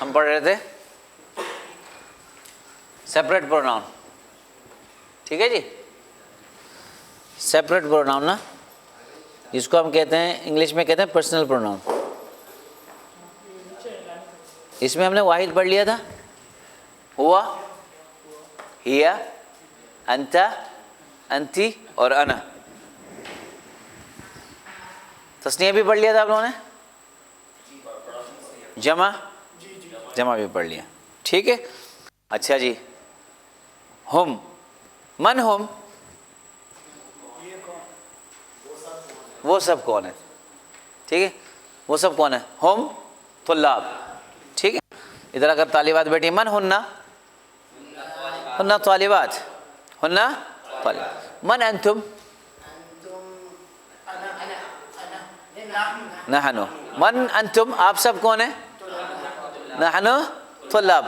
ہم پڑھ رہے تھے سیپریٹ پروناؤن. ٹھیک ہے جی, سیپریٹ پروناؤن نا, جس کو ہم کہتے ہیں انگلش میں کہتے ہیں پرسنل پروناؤن. اس میں ہم نے واحد پڑھ لیا تھا, ہوا, ہیا, انتا, انتی اور انا. تسنیہ بھی پڑھ لیا تھا آپ لوگوں نے, جمع بھی پڑھ لیا. ٹھیک ہے. اچھا جی, ہم, من ہم, وہ سب کون ہے؟ ٹھیک ہے, وہ سب کون ہے؟ ہم طلاب. ٹھیک ہے, ادھر اگر طالبات بیٹھی, من ہننا, ہننا طالبات, ہننا طالبات. من انتم, نحنو. من انتم, آپ سب کون ہیں؟ نحنو طلاب.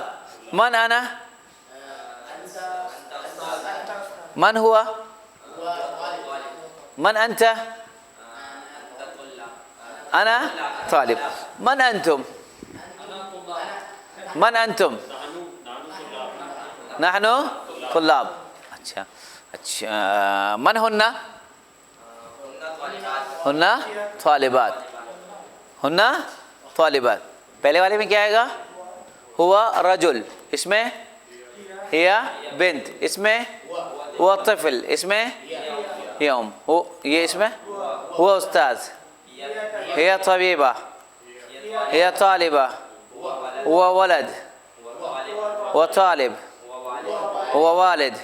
من انا, من ہوا, من انت, انا طالب. من انتم, من انتم, نحنو طلاب. اچھا اچھا, من ہننا, ہننا طالبات, ہننا طالبات. پہلے والے میں کیا آئے گا؟ ہوا رجل, اس میں ہیا بنت, اس میں ہوا طفل, اس میں یوم, یہ اس میں ہوا استاذ, ہیا طبیبہ, ہیا طالبہ, ہوا ولد, ہوا طالب, ہوا والد,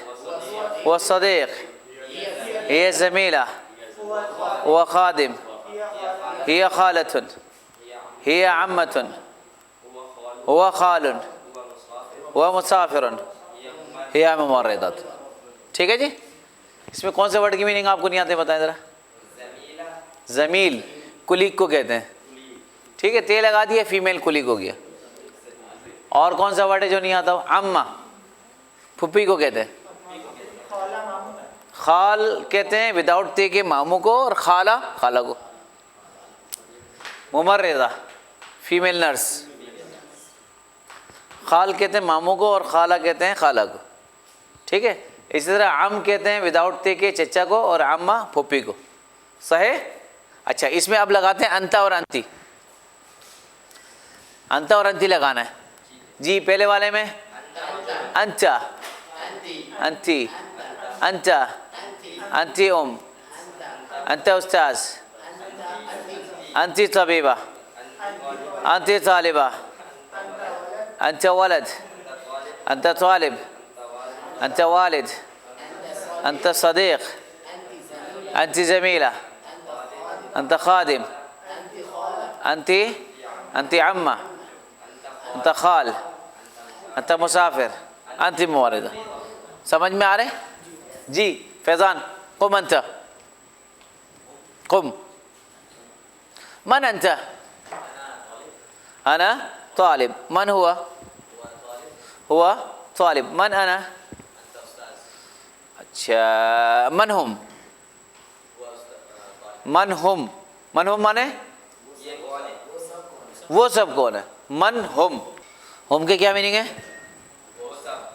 ہوا صدیق, ہیا زمیلہ, ہوا خادم, ہیا خالۃ, ہیا عمۃ, ہوا خال, ہوا مسافر, ہیا ممرضۃ. ٹھیک ہے جی. اس میں کون سے ورڈ کی میننگ آپ کو نہیں آتے بتائیں ذرا. زمیل, کلیگ کو کہتے ہیں. ٹھیک ہے, تے لگا دیا, فیمیل کلیگ ہو گیا. اور کون سا ورڈ ہے جو نہیں آتا؟ عمہ, پھپھی کو کہتے ہیں. خال کہتے ہیں وداؤٹ تے کے ماموں کو, اور خالہ خالہ کو. ممرضہ, فیمیل نرس. خال کہتے ہیں ماموں کو, اور خالہ کہتے ہیں خالہ کو. ٹھیک ہے. اسی طرح عم کہتے ہیں وداؤٹ تے کے چچا کو, اور عمہ پھوپھی کو. صحیح. اچھا, اس میں اب لگاتے ہیں انتا اور انتی. انتا اور انتی لگانا ہے جی. پہلے والے میں انتا, انتی, انتا, انتی ام, انتا استاذ, انتی طبیبہ, انتی طالبہ, انت ولد, انت طالب, انت والد, انت صدیق, انت زمیلہ, انت خادم, انت عمہ, انت خال, انت مسافر, انت ممرضہ. سمجھ میں آ رہے جی؟ فیضان, قم انت, قم. من انت؟ انا طالب. من ہوا؟ ہوا طالب. من انا؟ اچھا, من ہم, من ہم, من ہم مانے وہ سب کون ہے. من ہم, ہم کے کیا میننگ ہے؟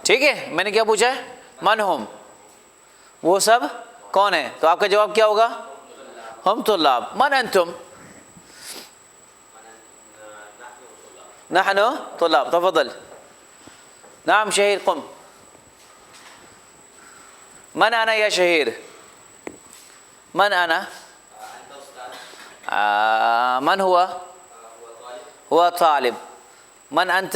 ٹھیک ہے, میں نے کیا پوچھا ہے؟ من ہم, وہ سب کون ہے. تو آپ کا جواب کیا ہوگا؟ ہم طلاب. من انتم؟ نحن طلاب. تفضل. نعم شهير, قم. من أنا يا شهير؟ من أنا؟ من هو؟ هو طالب. من أنت؟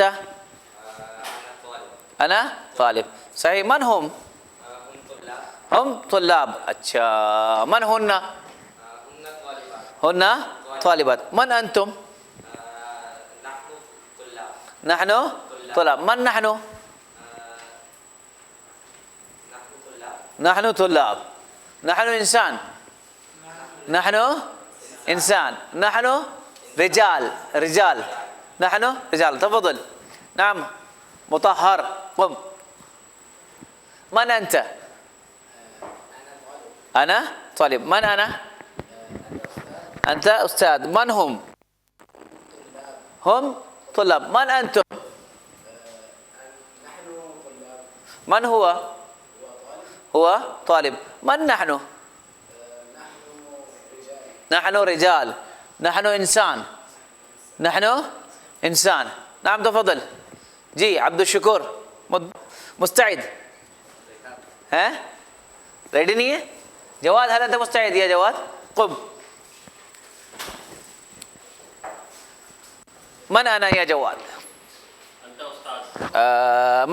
أنا طالب. صحيح. من هم؟ هم طلاب. اچھا, من هن؟ هن طالبات. من أنتم؟ نحن طلاب. من نحن؟ نحن طلاب. نحن إنسان, نحن إنسان, نحن رجال, رجال, نحن رجال. تفضل. نعم مطهر, قم. من أنت؟ أنا طالب. من أنا؟ أنت أستاذ. من هم؟ هم طلاب. من أنتم؟ من هو هو طالب. من نحن نحن رجال. نحن إنسان. نحن إنسان. نعم تفضل. جی عبد الشکور مستعد ہے؟ ریڈی نہیں ہے؟ جواد هل أنت مستعد يا جواد؟ قم. من أنا يا جواد؟ أنت أستاذ.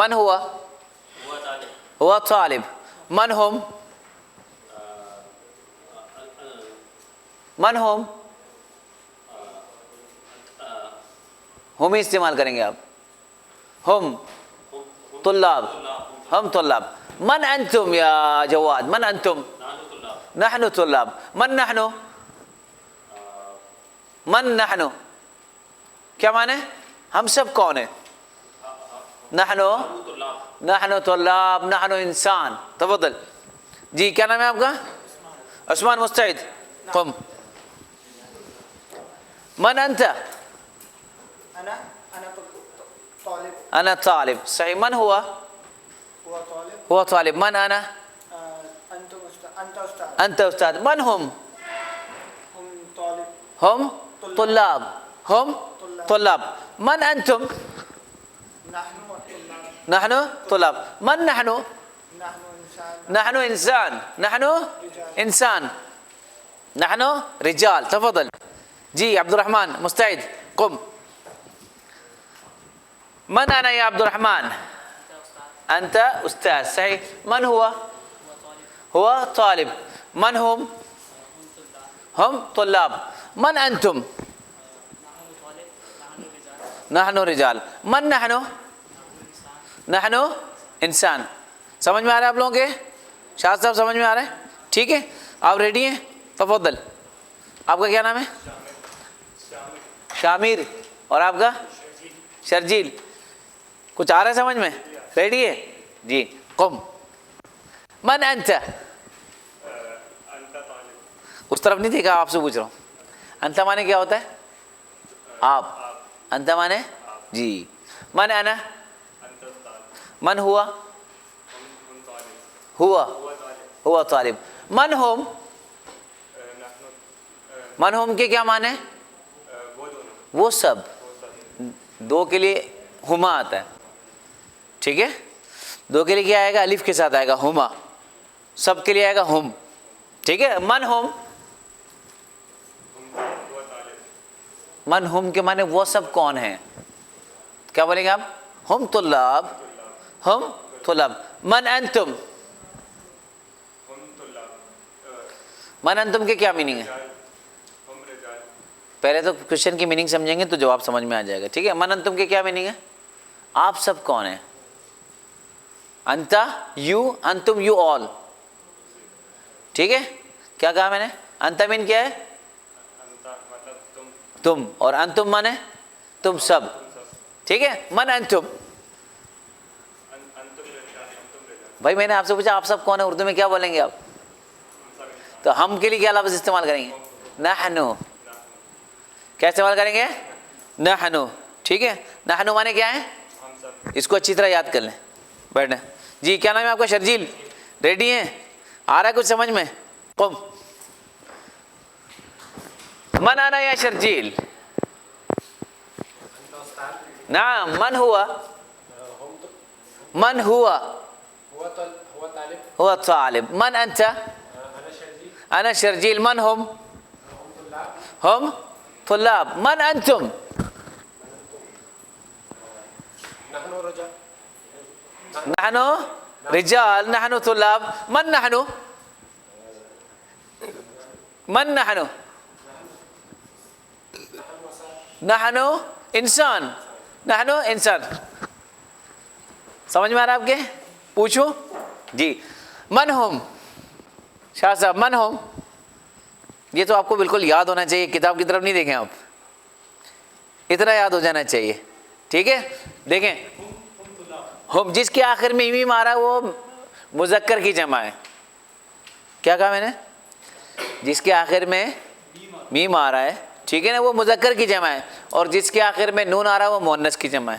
من هو؟ هو طالب. هو طالب. من هم؟ من هم؟ ہم ہی استعمال کریں گے آپ. ہم طلاب. ہم طلاب. من انتم یا جواد؟ من انتم؟ نحن طلاب. نحن طلاب. من نحن؟ من نحن کیا معنی؟ ہم سب کون ہیں؟ نحن طلاب. نحن طلاب. نحن انسان. تفضل. جی کیا نام ہے آپ کا؟ عثمان مستعد. قم. من انت؟ أنا طالب. انا طالب. صحیح. من هو؟ هو طالب. هو طالب. من انا؟ أنت أستاذ. انت استاذ. من هم؟ هم طالب. هم طلاب. هم طلاب. من انتم؟ نحن طلاب. نحن طلاب. من نحن؟ نحن إنسان. نحن انسان. نحن انسان. نحن رجال. تفضل. جی عبد الرحمن مستعد. قم. من انا يا عبد الرحمن؟ انت استاذ. صحيح. من هو؟ هو طالب. من هم؟ هم طلاب. من انتم؟ نحن رجال. من نحن؟ نحن انسان. سمجھ میں آ رہا ہے آپ لوگوں کے؟ شاہد صاحب سمجھ میں آ رہا ہے؟ ٹھیک ہے آپ ریڈی ہیں؟ تفضل. آپ کا کیا نام ہے؟ شامر. اور آپ کا؟ شرجیل. کچھ آ رہا ہے سمجھ میں؟ ریڈی ہے؟ جی. قم. من انت؟ اس طرف نہیں دیکھا آپ سے پوچھ رہا ہوں. انت مانے کیا ہوتا ہے؟ آپ. انت مانے؟ جی. من انا؟ من ہوا؟ ہوا ہوا طالب. من ہم؟ من ہم کے کیا معنی؟ وہ سب. دو کے لیے ہما آتا ہے. ٹھیک ہے. دو کے لیے کیا آئے گا؟ الف کے ساتھ آئے گا ہما. سب کے لیے آئے گا ہم. ٹھیک ہے. من ہم. من ہم کے معنی وہ سب کون ہیں؟ کیا بولیں گے آپ؟ ہم طلاب. ہم طلاب. من انتم؟ من انتم کے کیا میننگ ہے؟ پہلے تو کوشچن کی میننگ سمجھیں گے تو جواب سمجھ میں آ جائے گا. ٹھیک ہے. من انتم کے کیا میننگ ہے؟ آپ سب کون ہیں؟ انتا یو. انتم یو آل. ٹھیک ہے. کیا کہا میں نے؟ انتا مین کیا ہے؟ تم. اور انتم مانے تم سب. ٹھیک ہے. من انتم. بھائی میں نے آپ سے پوچھا آپ سب کون ہیں، اردو میں کیا بولیں گے آپ؟ تو ہم کے لیے کیا لفظ استعمال کریں گے؟ نحنو. کیا استعمال کریں گے؟ نحنو. ٹھیک ہے. نحنو مانے کیا ہے؟ اس کو اچھی طرح یاد کر لیں. بیٹھیں. جی کیا نام ہے آپ کا؟ شرجیل. ریڈی ہیں؟ آ رہا ہے کچھ سمجھ میں؟ قم. من انا یا شرجیل؟ نعم. من ہوا؟ من ہوا؟ هو طالب. من انت؟ انا شرجیل. من هم؟ هم طلاب. من انتم؟ نحن رجال. نحن طلاب. من نحن؟ من نحن؟ نحن انسان. نحن انسان. سمجھ میں آ رہا ہے آپ کے؟ پوچھو. جی. من ہم؟ شاہ صاحب من ہم. یہ تو آپ کو بالکل یاد ہونا چاہیے. کتاب کی طرف نہیں دیکھیں آپ. اتنا یاد ہو جانا چاہیے. ٹھیک ہے. دیکھیں ہم جس کے آخر میں میم آ رہا ہے وہ مذکر کی جمع ہے. کیا کہا میں نے؟ جس کے آخر میں میم آ رہا ہے ٹھیک ہے نا وہ مذکر کی جمع ہے. اور جس کے آخر میں نون آ رہا ہے وہ مؤنث کی جمع ہے.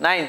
9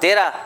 13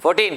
14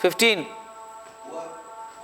15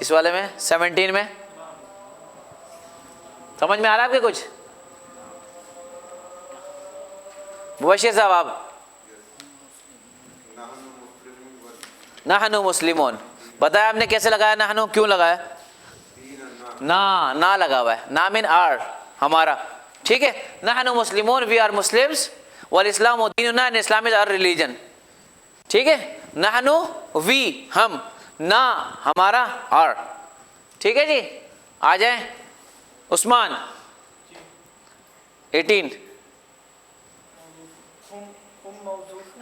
اس والے میں 17 میں سمجھ میں آ رہا ہے آپ کے کچھ؟ مبشر صاحب آپ نحنو مسلمون بتایا آپ نے کیسے لگایا؟ نحنو کیوں لگایا؟ نا لگا ہوا ہے، نا من آر ہمارا، ٹھیک ہے. نحنو مسلمون وی آر مسلمس والاسلام دیننا and Islam is our religion، ٹھیک ہے. نحنو وی ہم، نا ہمارا، آر، ٹھیک ہے جی. آ جائیں عثمان 18.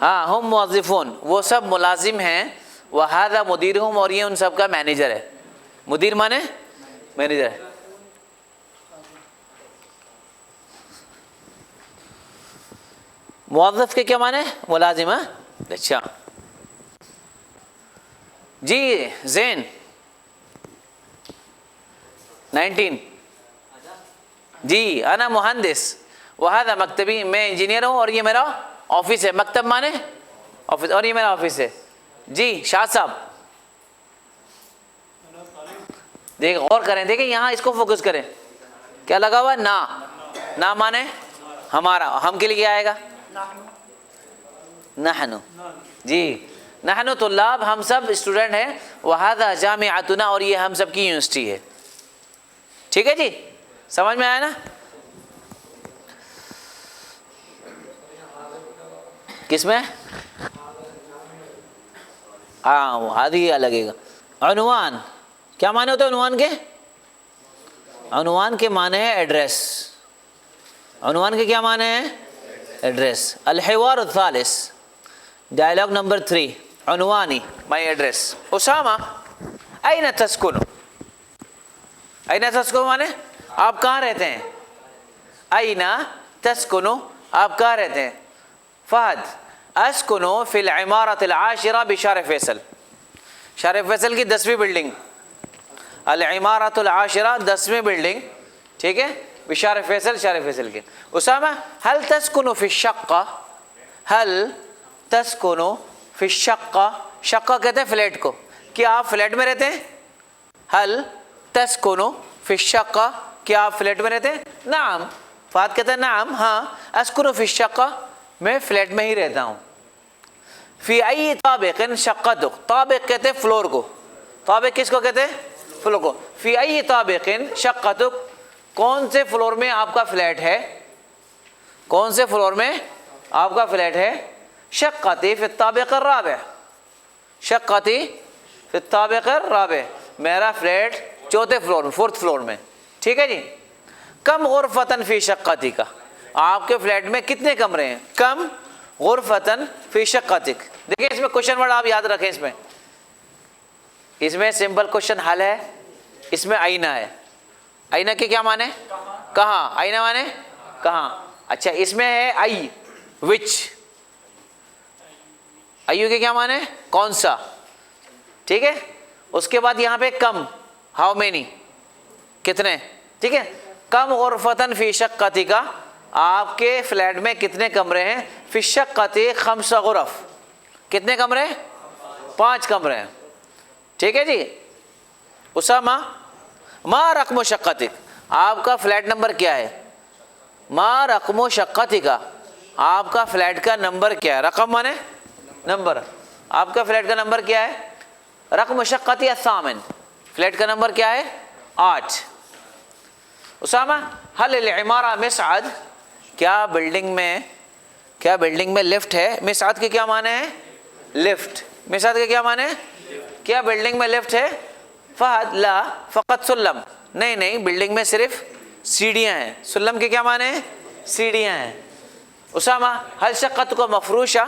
ہاں ہم موظفون وہ سب ملازم ہیں، وہذا مدیرہم اور یہ ان سب کا مینیجر ہے. مدیر مانے مینیجر ہے. موظف کے کیا معنی؟ ملازم. اچھا جی زین 19. جی انا مہندس وہذا مکتبی میں انجینئر ہوں اور یہ میرا آفس ہے. مکتب مانے آفس اور یہ میرا آفس ہے. جی شاہ صاحب دیکھ غور کریں، دیکھیں یہاں اس کو فوکس کریں. کیا لگا ہوا؟ نا مانے ہمارا. ہم کے لیے کیا آئے گا؟ نحنو. جی نحنو طلاب ہم سب اسٹوڈنٹ ہیں، وہذا جامعتنا اور یہ ہم سب کی یونیورسٹی ہے. ٹھیک ہے جی، سمجھ میں آیا نا؟ کس میں؟ ہاں آدھی لگے گا. عنوان کیا معنی ہوتا ہے عنوان کے؟ عنوان کے معنی ہے ایڈریس. عنوان کے کیا معنی ہے؟ ایڈریس. الحوار الثالث ڈائلاگ نمبر 3 عنوانی مائی ایڈریس. اسامہ این تسکن. این تسکن مانے آپ کہاں رہتے ہیں؟ این تسکن آپ کہاں رہتے ہیں؟ فہد اسکن فی العمارۃ العاشرہ بشارع فیصل. شارع فیصل کی 10ویں بلڈنگ، العمارۃ العاشرہ 10ویں بلڈنگ، ٹھیک ہے، بشارع فیصل، شارع فیصل کے. اسامہ حل تسکن فی الشقہ. حل تسکن فی الشقہ. شقہ کہتے ہیں فلیٹ کو. کیا آپ فلیٹ میں رہتے ہیں؟ حل تسکن فی الشقہ کیا آپ فلیٹ میں رہتے ہیں؟ نعم. فہد کہتا ہے نعم ہاں. اسکن فی الشقہ میں فلیٹ میں ہی رہتا ہوں. فی ای طابق شقتک. طابق کہتے ہیں فلور کو. طابق کس کو کہتے ہیں؟ فلور کو. فی ای طابق شقتک کون سے فلور میں آپ کا فلیٹ ہے؟ کون سے فلور میں آپ کا فلیٹ ہے؟ شقتی فی الطابق الرابع. شقتی فی الطابق الرابع میرا فلیٹ 4تھے فلور میں، 4تھ فلور میں. ٹھیک ہے جی. کم غرفتن فی شقتی کا آپ کے فلیٹ میں کتنے کمرے ہیں؟ کم غرفتن فی شقتک. دیکھیں اس میں کوشچن ورڈ آپ یاد رکھیں. اس میں سمپل کوشچن حل ہے. اس میں آئینہ ہے. آئینہ کے کیا معنی؟ کہاں. آئینہ معنی کہاں. اچھا اس میں ہے آئی وچ. آئیو کے کیا معنی؟ کون سا. ٹھیک ہے. اس کے بعد یہاں پہ کم ہاؤ مینی کتنے. ٹھیک ہے. کم غرفتن فی شقتی کا آپ کے فلیٹ میں کتنے کمرے ہیں؟ فی الشقتی 5 غرف. کتنے کمرے؟ 5 کمرے ہیں. ٹھیک ہے جی. اسامہ ما رقم شقتک آپ کا فلیٹ نمبر کیا ہے؟ ما رقم شقتک آپ کا فلیٹ کا نمبر کیا ہے؟ رقم مانے نمبر. آپ کا فلیٹ کا نمبر کیا ہے؟ رقم شقتی الثامن. فلیٹ کا نمبر کیا ہے؟ 8. اسامہ حل العمارہ مسعد کیا بلڈنگ میں لفٹ ہے؟ مسعد کے کیا معنی ہے؟ لفٹ. مسعد کے کیا معنی ہے؟ کیا بلڈنگ میں لفٹ ہے؟ فہد لا فقط سلم. نہیں بلڈنگ میں صرف سیڑھیاں ہیں. سلم کے کیا معنی ہیں؟ سیڑھیاں ہیں. اسامہ حل شقت کو مفروشہ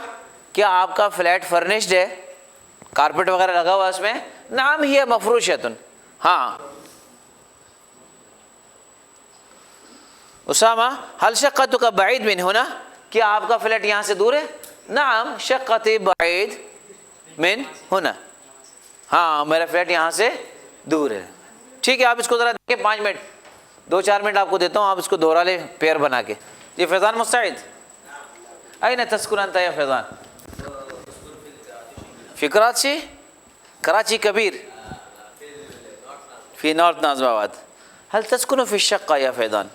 کیا آپ کا فلیٹ فرنشڈ ہے؟ کارپیٹ وغیرہ لگا ہوا اس میں؟ نعم ہی مفروشتن ہاں. اسامہ حل شقت کا بعید من ہونا کیا آپ کا فلیٹ یہاں سے دور ہے؟ نعم شقتی بعید من ہونا ہاں میرا فلیٹ یہاں سے دور ہے. ٹھیک ہے. آپ اس کو ذرا دیکھیں 5 منٹ 2-4 منٹ آپ کو دیتا ہوں. آپ اس کو دوہرا لیں پیر بنا کے. یہ فیضان مستعد این تسکن انت یا فیضان؟ فی کراچی. کراچی کبیر في نورث ناظم آباد. هل تسكن في الشقة يا فيضان؟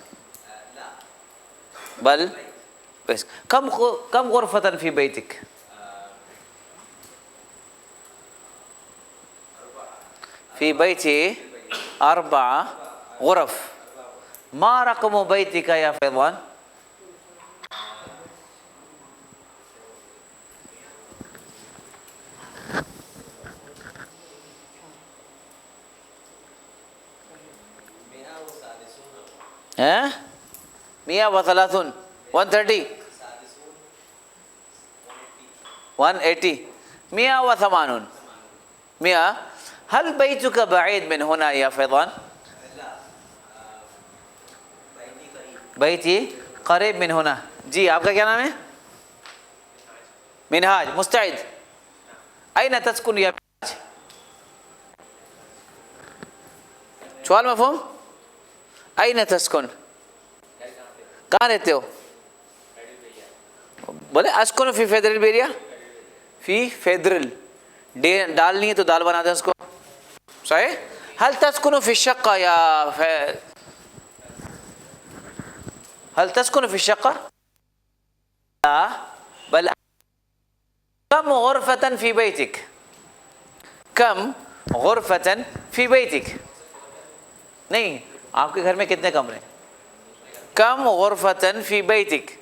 بل بس كم غرفة في بيتك؟ في بيتي 4 غرف. ما رقم بيتك يا فيضان؟ ها 130 130 180 180 100. هل بيتك بعيد من هنا يا فيضان؟ بيتي قريب من هنا. جی آپ کا کیا نام ہے؟ منہاج. مستعد. أين تسكن يا منهاج؟ سؤال مفهوم؟ أين تسكن؟ کہاں رہتے ہو؟ بولے اسکن فی فیدرل بیریا. فی فیدرل ڈال نہیں ہے تو دال بنا دیں اس کو. صحیح. هل تسكن في الشقة يا هل تسكن في الشقة؟ لا بل كم غرفة في بيتك؟ كم غرفة في بيتك؟ نہیں آپ کے گھر میں کتنے کمرے؟ كم غرفة في بيتك؟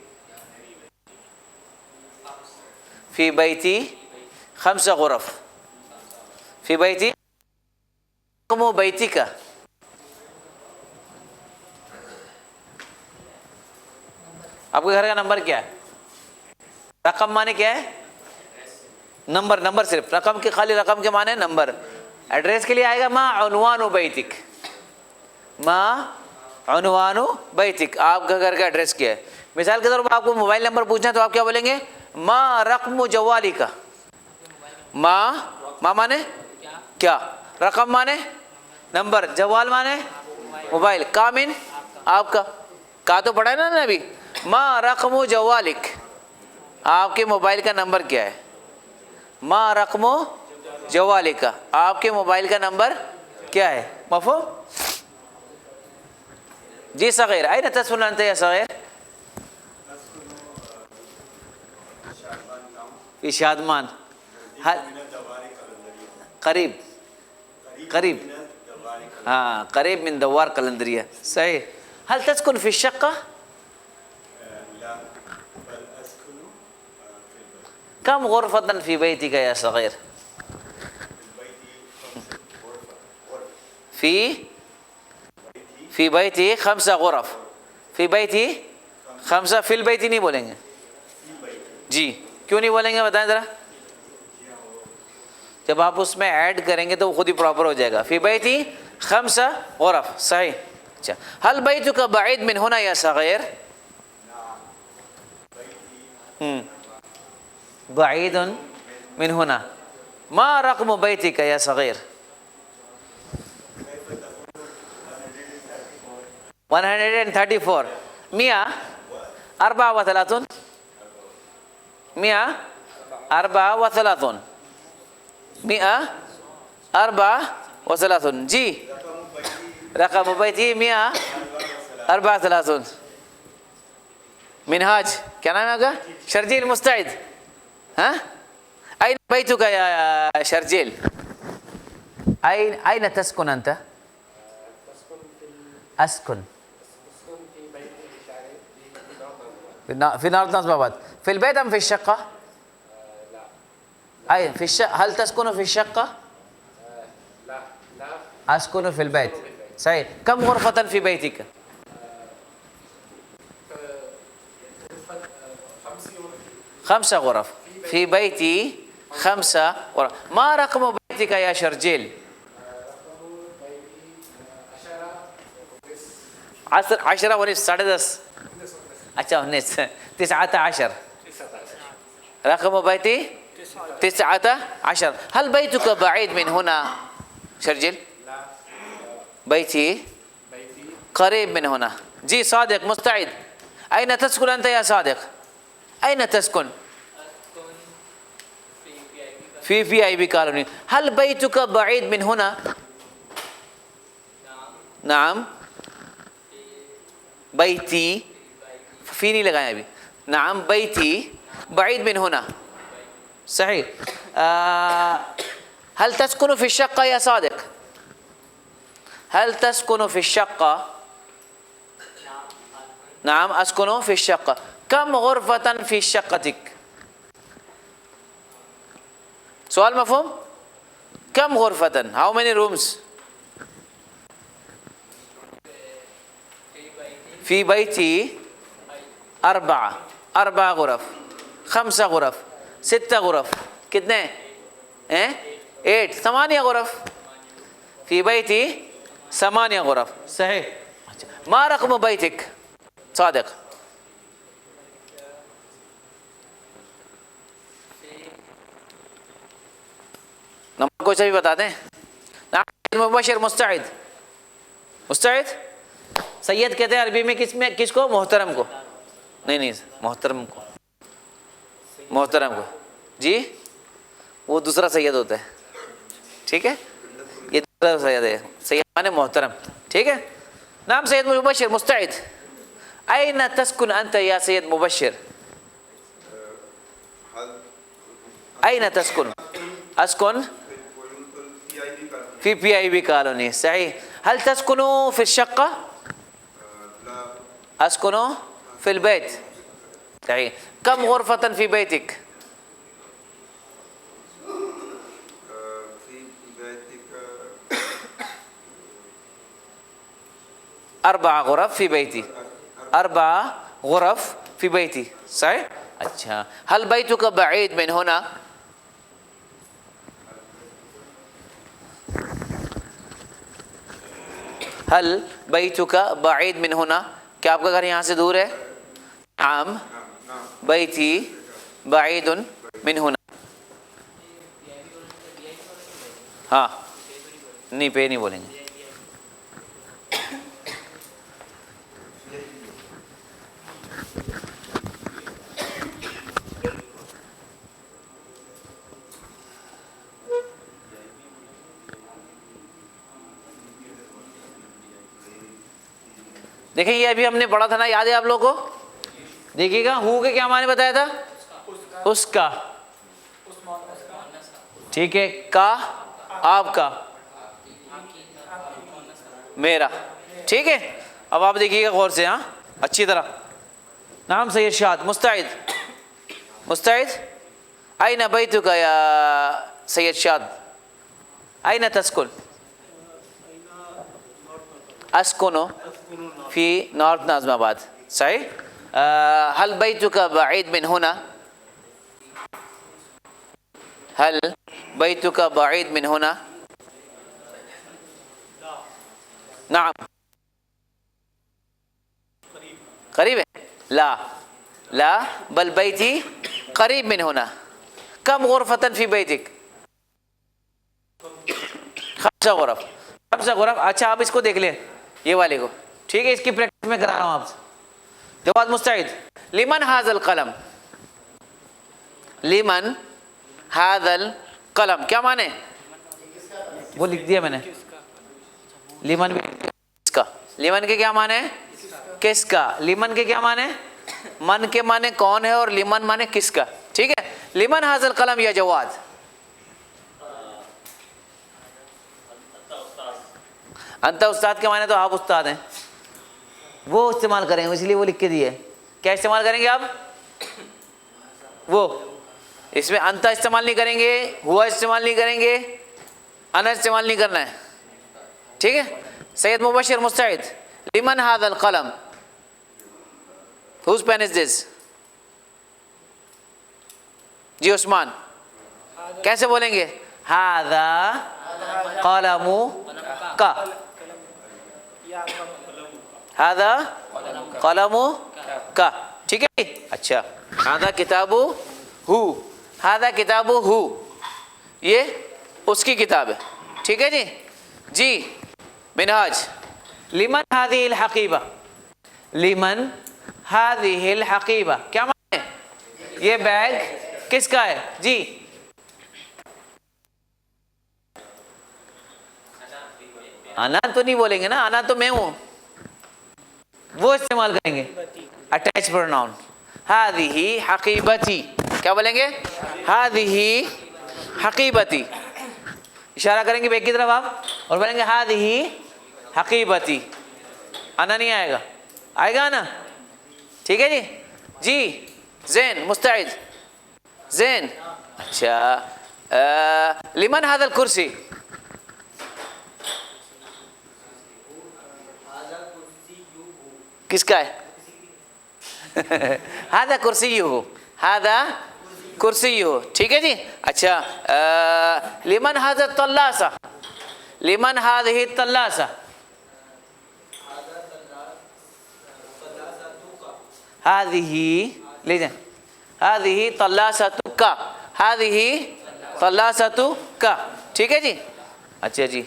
في بيتي 5 غرف. في بيتي رقم بيتك. آپ کے گھر کا نمبر کیا ہے؟ رقم معنی کیا ہے؟ نمبر صرف. رقم کے خالی رقم کے معنی نمبر. ایڈریس کے لیے آئے گا ما عنوان بیتک. ما عنوان بیتک. آپ کا گھر کا ایڈریس کیا ہے؟ مثال کے طور پر آپ کو موبائل نمبر پوچھنا ہے تو آپ کیا بولیں گے؟ ما رقم جوالی کا. ما مانے کیا، رقم مانے نمبر، جوال مانے موبائل، کامن آپ کا تو پڑھا ہے نا ابھی. ما رقم جوالک. آپ کے موبائل کا نمبر کیا ہے؟ ما رقم جوالک کا. آپ کے موبائل کا نمبر کیا ہے؟ مفہوم؟ جی صغیر. أين تسكن أنت يا صغير؟ في شادمان. قریب ہاں قریب من دوار قلندریہ. صحیح. هل تسكن في الشقة؟ كم غرفة في بيتك يا صغير؟ في بيتي 5 غرف. في بيتي 5. في البيت نہیں بولیں گے. جی کیوں نہیں بولیں گے بتائیں ذرا. جب آپ اس میں ایڈ کریں گے تو وہ خود ہی پراپر ہو جائے گا. فی بیتی 5 غرف. صحیح. اچھا. هل بیتک بعید من هنا یا صغیر؟ بعید من هنا. ما رقم بیتک یا صغیر؟ 134. 134. 134. 134. جی رقم بیتی 134. منہاج. کیا نام ہے آپ کا؟ شرجیل. مستعد. ہاں أين بيتك يا شرجيل؟ أين تسكن أنت؟ أسكن في نورث ناظم آباد. في البيت أم في الشقة؟ أي في الشقة. هل تسكن في الشقة؟ لا أسكن في البيت. صحيح. كم غرفة في بيتك؟ 5 غرف. في بيتي 5 غرف. ما رقم بيتك يا شرجيل؟ 10 ونصف. 10:30. اچھا 19. رقم بيتي 19. هل بيتك بعيد من هنا شرجيل؟ بيتي قريب من هنا. جی صادق. مستعد. أين تسكن أنت يا صادق؟ أين تسكن؟ في VIP كالوني. هل بيتك بعيد من هنا؟ نعم بیتی, فی نہیں لگائیں ابھی, نعم بیتی بعید من هنا صحیح. هل تسكن في الشقة يا صادق؟ هل تسكن في الشقة؟ نعم أسكن في الشقة. كم غرفة في شقتك؟ سؤال مفهوم؟ كم غرفة؟ How many rooms؟ في بيتي 4 غرف, 5 غرف, 6 غرف, کتنے ہیں؟ 8 غرف. في بيتي 8 غرف صحيح. ما رقم بيتك صادق؟ نمبر کو بھی بتا دیں. مبشر مستعد, مستعد. سید کہتے ہیں عربی میں کس کو؟ محترم کو. نہیں محترم کو, محترم کو جی, وہ دوسرا سید ہوتا ہے, ٹھیک ہے, یہ دوسرا سید ہے, سید مانے محترم, ٹھیک ہے. نام سید مبشر مستعد. أين تسكن أنت يا سيد مبشر؟ أين تسكن؟ أسكن في PIB كالوني صحيح. هل تسكن في الشقة؟ أسكن في البيت صحيح. كم غرفة في بيتك؟ في بيتك 4 غرف في بيتي, 4 غرف في بيتي صحيح. اچھا, هل بيتك بعيد من هنا؟ هل بيتك بعيد من هنا؟ کیا آپ کا گھر یہاں سے دور ہے؟ نعم بیتی بعید من هنا. ہاں نہیں, پہ نہیں بولیں گے. دیکھیں یہ ابھی ہم نے پڑھا تھا نا, یاد ہے آپ لوگوں کو؟ دیکھیے گا ہو کے کیا معنی بتایا تھا؟ اس کا, ٹھیک ہے, کا آپ کا, میرا, ٹھیک ہے. اب آپ دیکھیے گا غور سے, ہاں اچھی طرح. نام سید شاد مستعد, مستعد. أين بيتك يا سيد شاد؟ أين تسكن؟ أسكن في نورث ناظم آباد صحيح. هل بيتك بعيد من هنا؟ هل بيتك بعيد من هنا؟ نعم قريب ہے. لا بل بيتي قريب من هنا. كم غرفة في بيتك؟ 5 غرف, 5 غرف. اچھا آپ اس کو دیکھ لیں, یہ والے کو, ٹھیک ہے, اس کی پریکٹس میں کرا رہا ہوں آپ سے. جواد مستعد. لمن هذا القلم؟ لمن هذا القلم کیا معنی؟ وہ لکھ دیا میں نے. لمن کس کا, لمن کے کیا معنی ہے؟ کس کا. لمن کے کیا معنی ہے؟ من کے معنی کون ہے, اور لمن معنی کس کا, ٹھیک ہے. لمن هذا القلم یا جواد؟ انت استاد کے معنی تو آپ استاد ہیں, وہ استعمال کریں گے, اس لیے وہ لکھ کے دیے. کیا استعمال کریں گے آپ؟ وہ اس میں انت استعمال نہیں کریں گے, ہوا استعمال نہیں کریں گے, انا استعمال نہیں کرنا ہے, ٹھیک ہے. سید مبشر مستعد. لمن هذا القلم؟ whose pen is this؟ جی عثمان, کیسے بولیں گے؟ هذا قلم کا, هذا قلم کا, ٹھیک ہے. اچھا, هذا کتاب ہو, هذا کتاب ہو, یہ اس کی کتاب ہے, ٹھیک ہے جی. جی منہاج. لمن هذه الحقیبہ؟ لمن هذه الحقیبہ کیا معنی ہے؟ یہ بیگ کس کا ہے؟ جی انا تو نہیں بولیں گے نا, انا تو میں ہوں, وہ استعمال کریں گے اٹیچ پروناؤن. ہادہی حقیبتی, کیا بولیں گے؟ ہادہی حقیبتی. اشارہ کریں گے بیک کی طرف آپ اور بولیں گے ہادہی حقیبتی. انا نہیں آئے گا, آئے گا نا؟ ٹھیک ہے جی. جی زین مستعد زین. اچھا لمن هذا الكرسي؟ کس کا ہے؟ هذا كرسيه, هذا كرسيه. ٹھیک ہے جی. اچھا لمن هذا الطلاسة؟ لمن هذه الطلاسة؟ هذه لے جائیں, هذه طلاستك, هذه طلاستك. ٹھیک ہے جی. اچھا جی.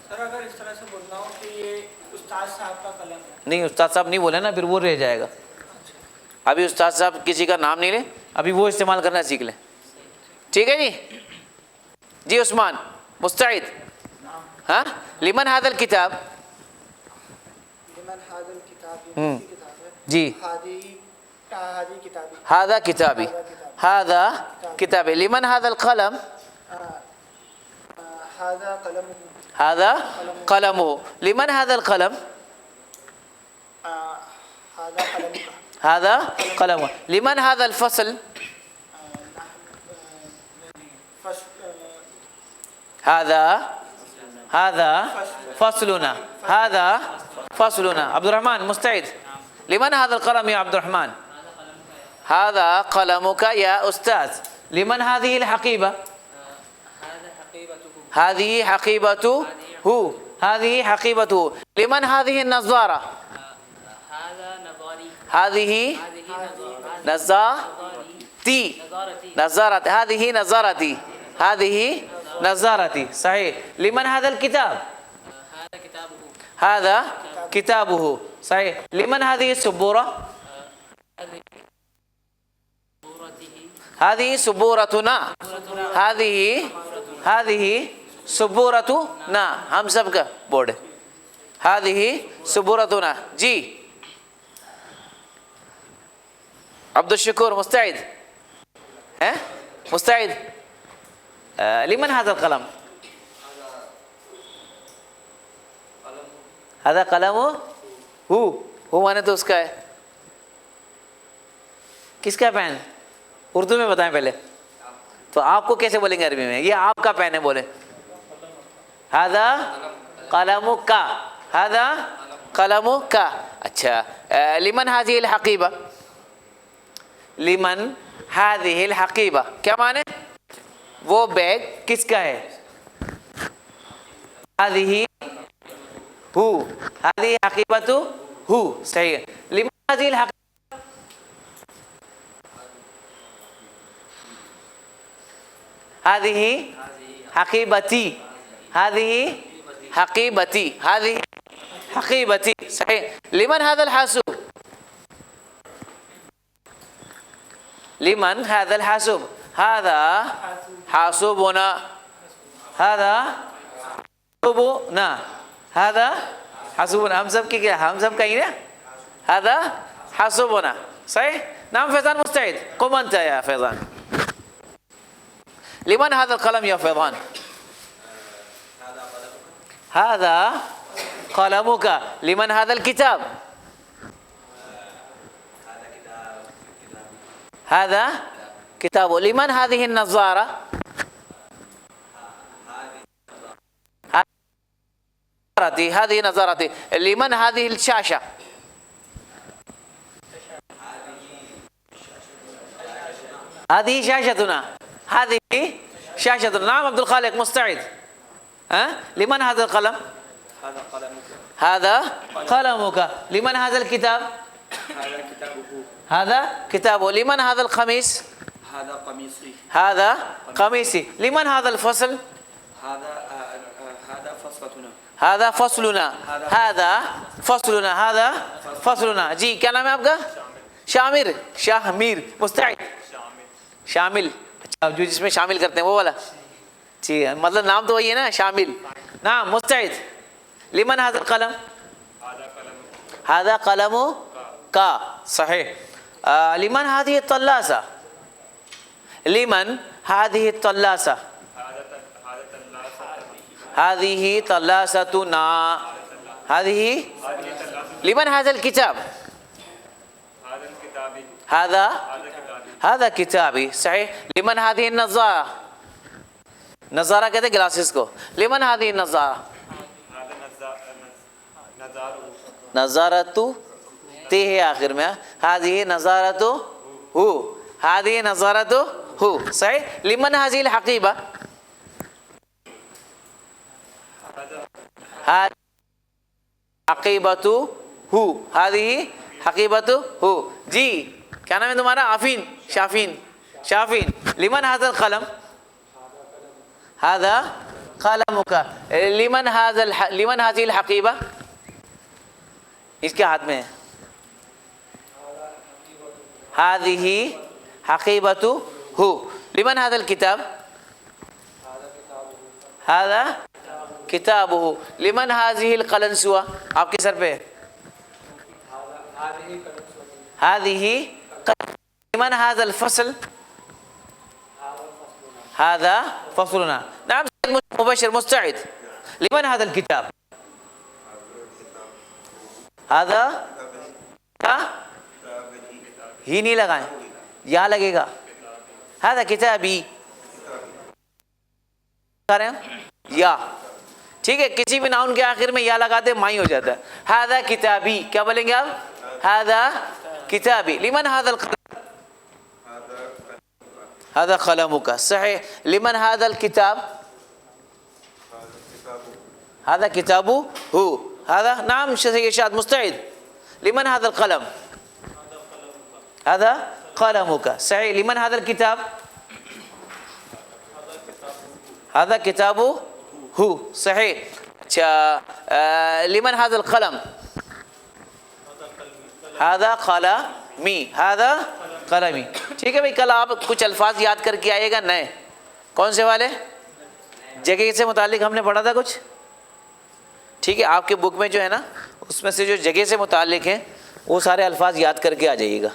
سر اگر اس طرح سے بولنا ہو کہ یہ استاد صاحب کا قلم ہے. نہیں استاد صاحب نہیں بولے نا, پھر وہ رہ جائے گا. ابھی استاد صاحب کسی کا نام نہیں لیں, ابھی وہ استعمال کرنا سیکھ لیں. ٹھیک ہے جی. جی عثمان مستعد. ہاں لمن هذا الكتاب؟ لمن هذا الكتاب, یہ کسی کتاب ہے. جی هذه کتابی. هذا كتابي, هذا كتابي. لمن هذا القلم؟ هذا قلمه. هذا قلمه. لمن هذا القلم؟ هذا قلمك. هذا قلمه. لمن هذا الفصل؟ هذا فصلنا, هذا فصلنا. عبد الرحمن مستعد. لمن هذا القلم يا عبد الرحمن؟ هذا قلمك يا أستاذ. لمن هذه الحقيبة؟ هذه حقيبته, هذه حقيبته. لمن هذه النظارة؟ هذه نظارتي, نظارتي. هذه نظارتي, هذه نظارتي. صحيح. لمن هذا الكتاب؟ هذا كتابه. صحيح. لمن هذه السبورة؟ هذه سبورتنا, هذه سبورتنا. ہم سب کا بورڈ ہے. هذه سبورتنا. جی عبد الشكور مستعد؟ مستعد. لمن هذا القلم؟ هذا قلم هو مانے تو اس کا ہے. کس کا پین؟ اردو میں بتائیں پہلے تو آپ کو کیسے بولیں گے عربی میں؟ یہ آپ کا پین ہے بولے. هذا قلمك, هذا قلمك. اچھا لمن هذه الحقيبة؟ لمن هذه الحقيبة کیا معنی؟ وہ بیگ کس کا ہے؟ هذه هذه حقيبته. صحیح. لمن هذه الحقيبة؟ هذه حقيبتي, هذه حقيبتي, هذه حقيبتي. صحيح. لمن هذا الحاسوب؟ لمن هذا الحاسوب؟ هذا حاسوبنا, هذا حاسوبنا, هذا حاسوبنا. ہم سب کی کیا؟ ہم سب کا ہی نا. هذا حاسوبنا. صحیح. نعم فیضان مستعد. قم انت يا فیضان. لمن هذا القلم يا فيضان؟ هذا قلمك. لمن هذا الكتاب؟ هذا كتابه. لمن هذه النظارة؟ هذه نظارتي. لمن هذه الشاشة؟ هذه شاشتنا, هذه شاشتنا. نعم عبد الخالق مستعد. لمن هذا القلم؟ هذا قلمك. هذا قلمك. لمن هذا الكتاب؟ هذا كتابه. هذا كتابه. لمن هذا القميص؟ هذا قميصي. هذا قميصي. لمن هذا الفصل؟ هذا فصلتنا. هذا فصلنا, هذا فصلنا, هذا فصلنا. جی کیا نام ہے آپ کا؟ شامر. شامیر مستعد. شامل. اچھا جو جس میں شامل کرتے ہیں وہ والا. ٹھیک ہے, مطلب نام تو وہی ہے نا, شامل. نعم مستعد. لمن هذا القلم هذا قلم کا صحیح لمن هذه الطلاسة لمن هذه الطلاسة هذه طلاستنا هذه لمن هذا الكتاب هذا كتابي صحيح لمن هذه النظارة نظارہ کہتے ہیں گلاسز کو لمن هذه النظارة نظارة تی ہے آخر میں هذه نظارة هو هذه نظارة هو صحيح لمن هذه الحقيبة هذه حقیبت ہو هذه حقیبت ہو جی کیا نام ہے تمہارا عافین شافین لمن هذا القلم هذا قلمك لمن هذه الحقیبہ اس کے ہاتھ میں ہے هذه حقیبت ہو لمن هذا الكتاب هذا کتابه لمن هذه القلنسوة آپ کے سر پہ هذه لمن هذا الفصل هذا فصلنا نعم مبشر مستعد لمن هذا الكتاب هذا ہی نہیں لگائیں یا لگے گا هذا کتابی یا ٹھیک ہے کسی بھی ناؤن کے آخر میں یا لگاتے مائی ہو جاتا ہے هذا کتابی کیا بولیں گے آپ هذا کتابی لمن هذا القلم هذا قلمك صحیح لمن هذا الكتاب هذا كتابه هو هذا نعم شاد مستعد لمن هذا القلم هذا قلمك صحيح لمن هذا الكتاب هذا كتابه هو صحيح لمن هذا القلم هذا قلمي هذا قلمي ٹھیک ہے بھائی کل آپ کچھ الفاظ یاد کر کے آئیے گا نئے کون سے والے جگہ سے متعلق ہم نے پڑھا تھا کچھ ٹھیک ہے آپ کے بک میں جو ہے نا اس میں سے جو جگہ سے متعلق ہیں وہ سارے الفاظ یاد کر کے آ جائیے گا